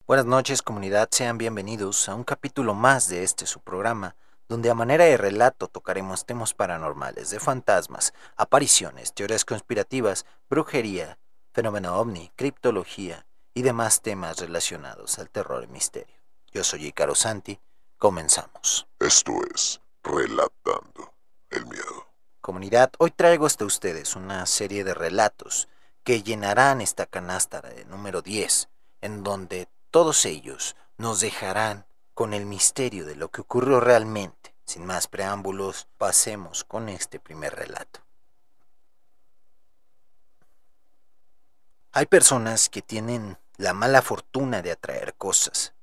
Buenas noches, comunidad, sean bienvenidos a un capítulo más de su programa, donde a manera de relato tocaremos temas paranormales, de fantasmas, apariciones, teorías conspirativas, brujería, fenómeno ovni, criptología y demás temas relacionados al terror y misterio. Yo soy Icaro Santi, comenzamos. Esto es Relatando el Miedo. Comunidad, hoy traigo hasta ustedes una serie de relatos que llenarán esta canasta de número 10, en donde todos ellos nos dejarán con el misterio de lo que ocurrió realmente. Sin más preámbulos, pasemos con este primer relato. Hay personas que tienen la mala fortuna de atraer cosas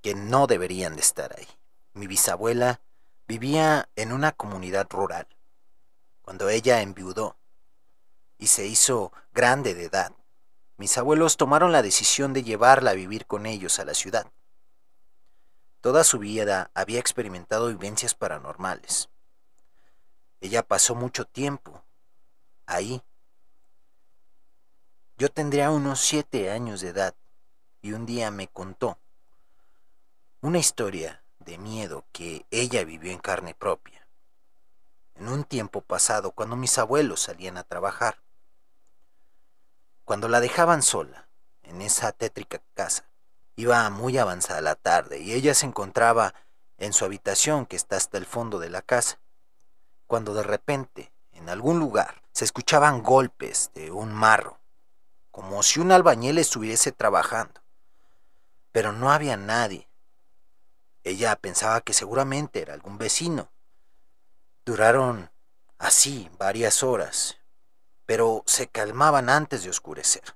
que no deberían de estar ahí. Mi bisabuela vivía en una comunidad rural. Cuando ella enviudó y se hizo grande de edad, mis abuelos tomaron la decisión de llevarla a vivir con ellos a la ciudad. Toda su vida había experimentado vivencias paranormales. Ella pasó mucho tiempo ahí. Yo tendría unos 7 años de edad y un día me contó una historia de miedo que ella vivió en carne propia, en un tiempo pasado cuando mis abuelos salían a trabajar. Cuando la dejaban sola en esa tétrica casa, iba muy avanzada la tarde y ella se encontraba en su habitación que está hasta el fondo de la casa, cuando de repente, en algún lugar, se escuchaban golpes de un marro, como si un albañil estuviese trabajando, pero no había nadie. Ella pensaba que seguramente era algún vecino. Duraron así varias horas, pero se calmaban antes de oscurecer.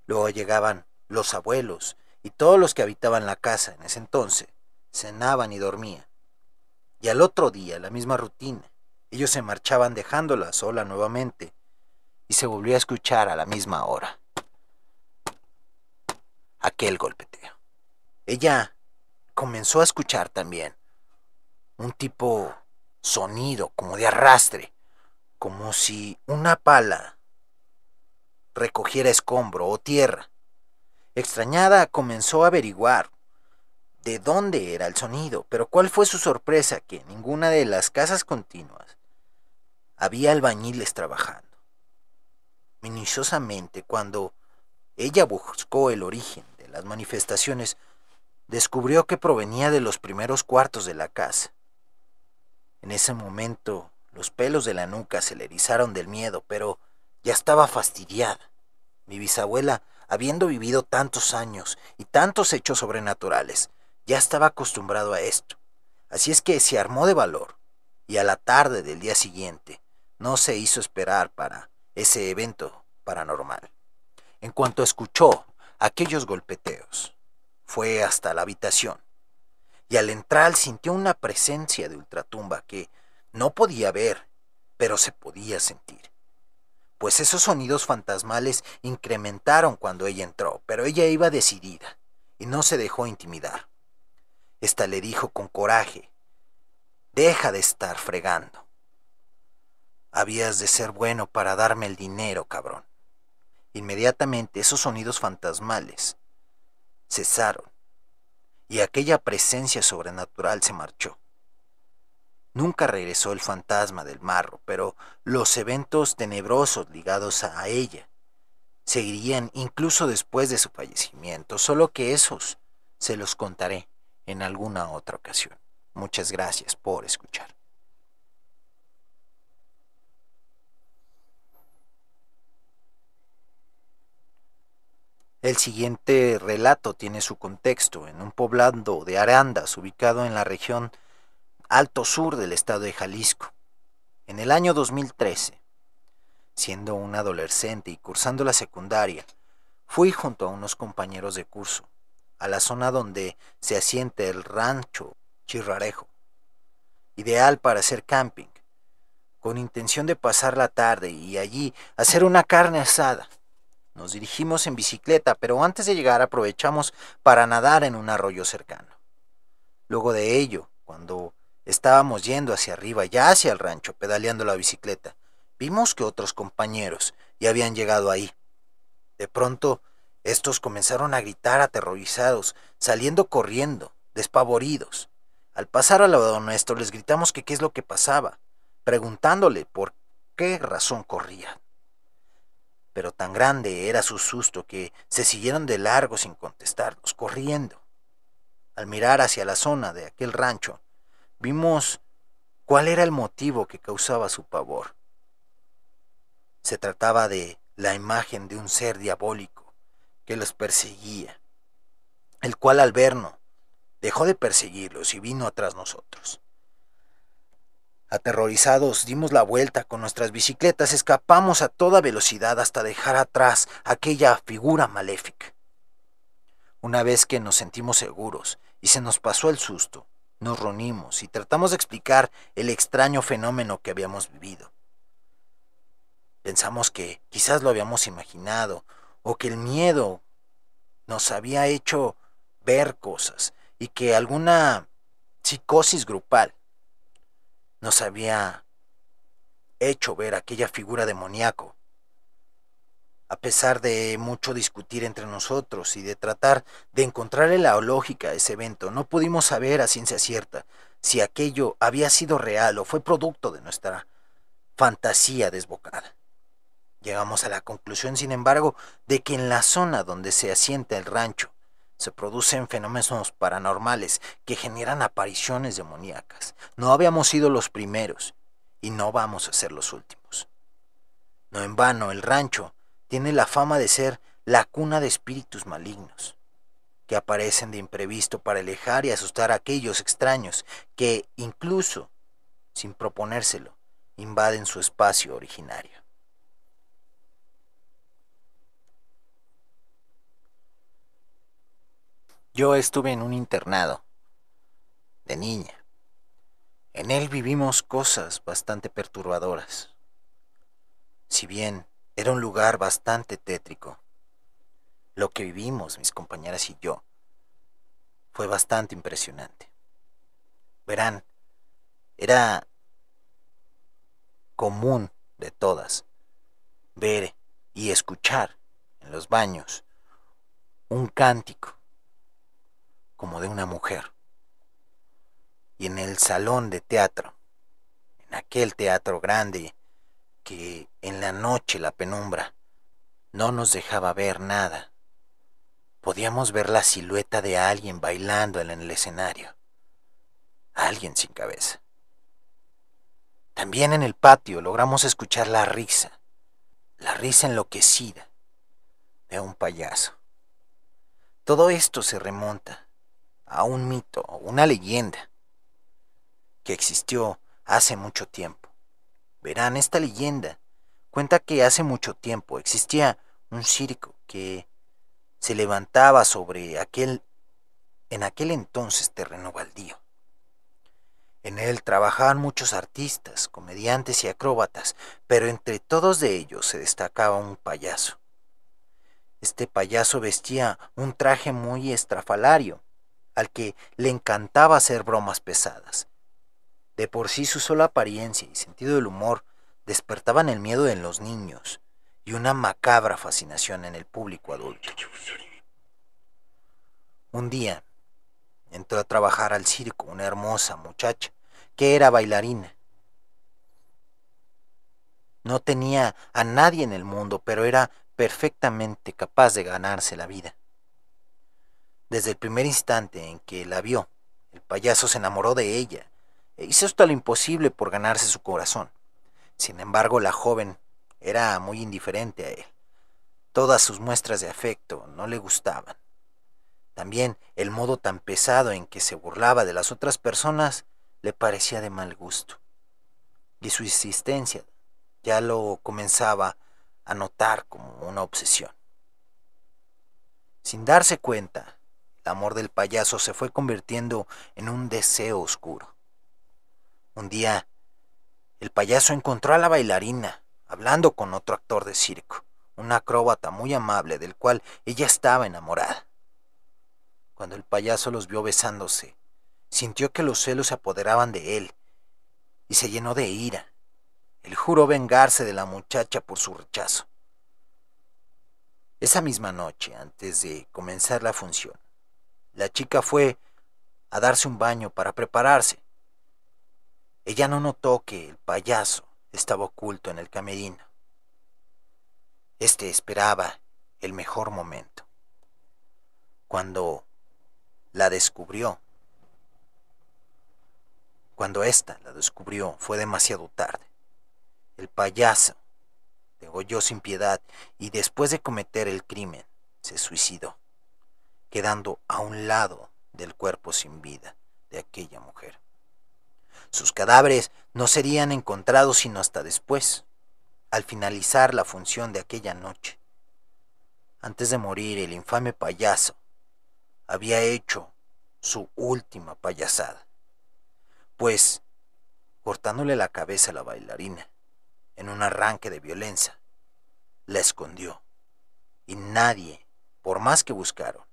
Luego llegaban los abuelos y todos los que habitaban la casa en ese entonces, cenaban y dormían. Y al otro día, la misma rutina. Ellos se marchaban dejándola sola nuevamente y se volvió a escuchar a la misma hora aquel golpeteo. Ella comenzó a escuchar también un tipo sonido como de arrastre, como si una pala recogiera escombro o tierra. Extrañada comenzó a averiguar de dónde era el sonido, pero cuál fue su sorpresa que en ninguna de las casas continuas había albañiles trabajando. Minuciosamente, cuando ella buscó el origen de las manifestaciones, descubrió que provenía de los primeros cuartos de la casa. En ese momento, los pelos de la nuca se le erizaron del miedo, pero ya estaba fastidiada. Mi bisabuela, habiendo vivido tantos años y tantos hechos sobrenaturales, ya estaba acostumbrado a esto. Así es que se armó de valor, y a la tarde del día siguiente no se hizo esperar para ese evento paranormal. En cuanto escuchó aquellos golpeteos, fue hasta la habitación, y al entrar sintió una presencia de ultratumba que no podía ver, pero se podía sentir. Pues esos sonidos fantasmales incrementaron cuando ella entró, pero ella iba decidida y no se dejó intimidar. Esta le dijo con coraje: deja de estar fregando. Habías de ser bueno para darme el dinero, cabrón. Inmediatamente esos sonidos fantasmales cesaron y aquella presencia sobrenatural se marchó. Nunca regresó el fantasma del marro, pero los eventos tenebrosos ligados a ella seguirían incluso después de su fallecimiento, solo que esos se los contaré en alguna otra ocasión. Muchas gracias por escuchar. El siguiente relato tiene su contexto en un poblado de Arandas ubicado en la región Alto Sur del estado de Jalisco. En el año 2013, siendo un adolescente y cursando la secundaria, fui junto a unos compañeros de curso a la zona donde se asienta el rancho Chirrarejo, ideal para hacer camping, con intención de pasar la tarde y allí hacer una carne asada. Nos dirigimos en bicicleta, pero antes de llegar aprovechamos para nadar en un arroyo cercano. Luego de ello, cuando estábamos yendo hacia arriba, ya hacia el rancho, pedaleando la bicicleta, vimos que otros compañeros ya habían llegado ahí. De pronto, Estos comenzaron a gritar aterrorizados, saliendo corriendo, despavoridos. Al pasar al lado nuestro les gritamos que qué es lo que pasaba, preguntándole por qué razón corrían. Pero tan grande era su susto que se siguieron de largo sin contestarnos, corriendo. Al mirar hacia la zona de aquel rancho, vimos cuál era el motivo que causaba su pavor. Se trataba de la imagen de un ser diabólico que los perseguía, el cual al vernos dejó de perseguirlos y vino tras nosotros. Aterrorizados dimos la vuelta con nuestras bicicletas, escapamos a toda velocidad hasta dejar atrás aquella figura maléfica. Una vez que nos sentimos seguros y se nos pasó el susto, nos reunimos y tratamos de explicar el extraño fenómeno que habíamos vivido. Pensamos que quizás lo habíamos imaginado o que el miedo nos había hecho ver cosas y que alguna psicosis grupal nos había hecho ver aquella figura demoníaco. A pesar de mucho discutir entre nosotros y de tratar de encontrarle la lógica a ese evento, no pudimos saber a ciencia cierta si aquello había sido real o fue producto de nuestra fantasía desbocada. Llegamos a la conclusión, sin embargo, de que en la zona donde se asienta el rancho se producen fenómenos paranormales que generan apariciones demoníacas. No habíamos sido los primeros y no vamos a ser los últimos. No en vano, el rancho tiene la fama de ser la cuna de espíritus malignos, que aparecen de imprevisto para alejar y asustar a aquellos extraños que, incluso sin proponérselo, invaden su espacio originario. Yo estuve en un internado de niña. En él vivimos cosas bastante perturbadoras. Si bien era un lugar bastante tétrico, lo que vivimos, mis compañeras y yo, fue bastante impresionante. Verán, era común de todas ver y escuchar en los baños un cántico como de una mujer. Y en el salón de teatro, en aquel teatro grande que en la noche la penumbra no nos dejaba ver nada, podíamos ver la silueta de alguien bailando en el escenario, alguien sin cabeza. También en el patio logramos escuchar la risa enloquecida de un payaso. Todo esto se remonta a un mito, una leyenda que existió hace mucho tiempo. Verán, esta leyenda cuenta que hace mucho tiempo existía un circo que se levantaba sobre en aquel entonces terreno baldío. En él trabajaban muchos artistas, comediantes y acróbatas, pero entre todos de ellos se destacaba un payaso. Este payaso vestía un traje muy estrafalario, al que le encantaba hacer bromas pesadas. De por sí su sola apariencia y sentido del humor despertaban el miedo en los niños y una macabra fascinación en el público adulto. Un día entró a trabajar al circo una hermosa muchacha que era bailarina. No tenía a nadie en el mundo, pero era perfectamente capaz de ganarse la vida. Desde el primer instante en que la vio, el payaso se enamoró de ella e hizo hasta lo imposible por ganarse su corazón. Sin embargo, la joven era muy indiferente a él. Todas sus muestras de afecto no le gustaban. También el modo tan pesado en que se burlaba de las otras personas le parecía de mal gusto. Y su insistencia ya lo comenzaba a notar como una obsesión. Sin darse cuenta, el amor del payaso se fue convirtiendo en un deseo oscuro. Un día, el payaso encontró a la bailarina hablando con otro actor de circo, un acróbata muy amable del cual ella estaba enamorada. Cuando el payaso los vio besándose, sintió que los celos se apoderaban de él y se llenó de ira. Él juró vengarse de la muchacha por su rechazo. Esa misma noche, antes de comenzar la función, la chica fue a darse un baño para prepararse. Ella no notó que el payaso estaba oculto en el camerino. Este esperaba el mejor momento. Cuando la descubrió, cuando ésta la descubrió, fue demasiado tarde. El payaso degolló sin piedad y después de cometer el crimen, se suicidó, quedando a un lado del cuerpo sin vida de aquella mujer. Sus cadáveres no serían encontrados sino hasta después, al finalizar la función de aquella noche. Antes de morir, el infame payaso había hecho su última payasada, pues, cortándole la cabeza a la bailarina, en un arranque de violencia, la escondió, y nadie, por más que buscaron,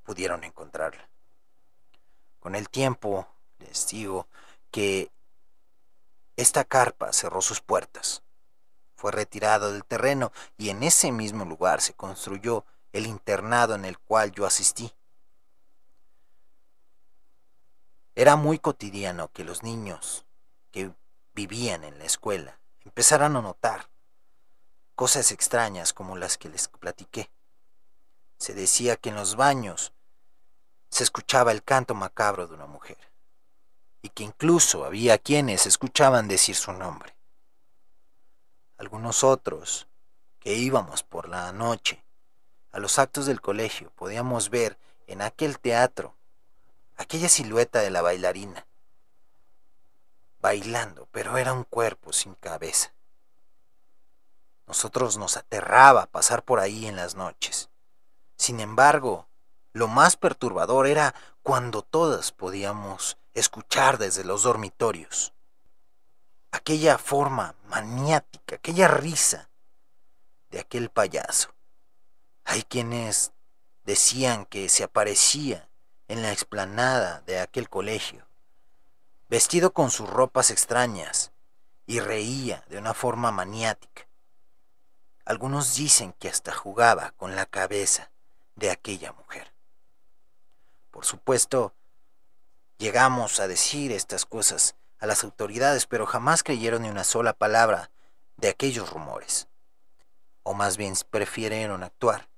pudieron encontrarla. Con el tiempo, les digo que esta carpa cerró sus puertas, fue retirada del terreno y en ese mismo lugar se construyó el internado en el cual yo asistí. Era muy cotidiano que los niños que vivían en la escuela empezaran a notar cosas extrañas como las que les platiqué. Se decía que en los baños se escuchaba el canto macabro de una mujer y que incluso había quienes escuchaban decir su nombre. Algunos otros, que íbamos por la noche a los actos del colegio, podíamos ver en aquel teatro aquella silueta de la bailarina, bailando, pero era un cuerpo sin cabeza. Nosotros nos aterraba pasar por ahí en las noches. Sin embargo, lo más perturbador era cuando todas podíamos escuchar desde los dormitorios aquella forma maniática, aquella risa de aquel payaso. Hay quienes decían que se aparecía en la explanada de aquel colegio, vestido con sus ropas extrañas, y reía de una forma maniática. Algunos dicen que hasta jugaba con la cabeza de aquella mujer. Por supuesto, llegamos a decir estas cosas a las autoridades, pero jamás creyeron ni una sola palabra de aquellos rumores. O más bien prefirieron actuar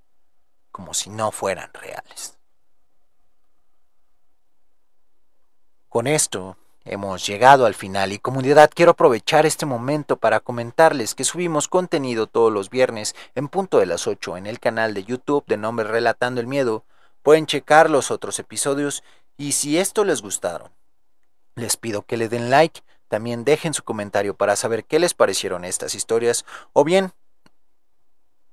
como si no fueran reales. Con esto hemos llegado al final y comunidad, quiero aprovechar este momento para comentarles que subimos contenido todos los viernes en punto de las 8 en el canal de YouTube de nombre Relatando el Miedo. Pueden checar los otros episodios y si esto les gustaron, les pido que le den like, también dejen su comentario para saber qué les parecieron estas historias o bien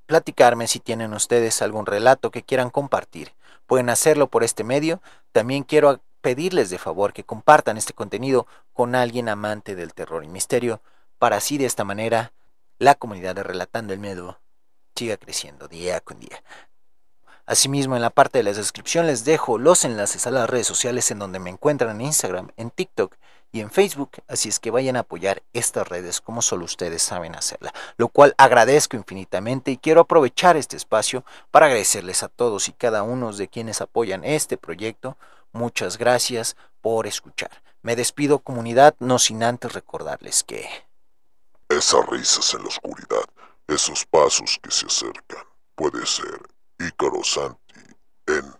platicarme si tienen ustedes algún relato que quieran compartir. Pueden hacerlo por este medio. También quiero pedirles de favor que compartan este contenido con alguien amante del terror y misterio, para así de esta manera la comunidad de Relatando el Miedo siga creciendo día con día. Asimismo, en la parte de la descripción les dejo los enlaces a las redes sociales en donde me encuentran en Instagram, en TikTok y en Facebook, así es que vayan a apoyar estas redes como solo ustedes saben hacerla, lo cual agradezco infinitamente y quiero aprovechar este espacio para agradecerles a todos y cada uno de quienes apoyan este proyecto. Muchas gracias por escuchar. Me despido, comunidad, no sin antes recordarles que Esas risas en la oscuridad, esos pasos que se acercan, puede ser Ícaro Santi en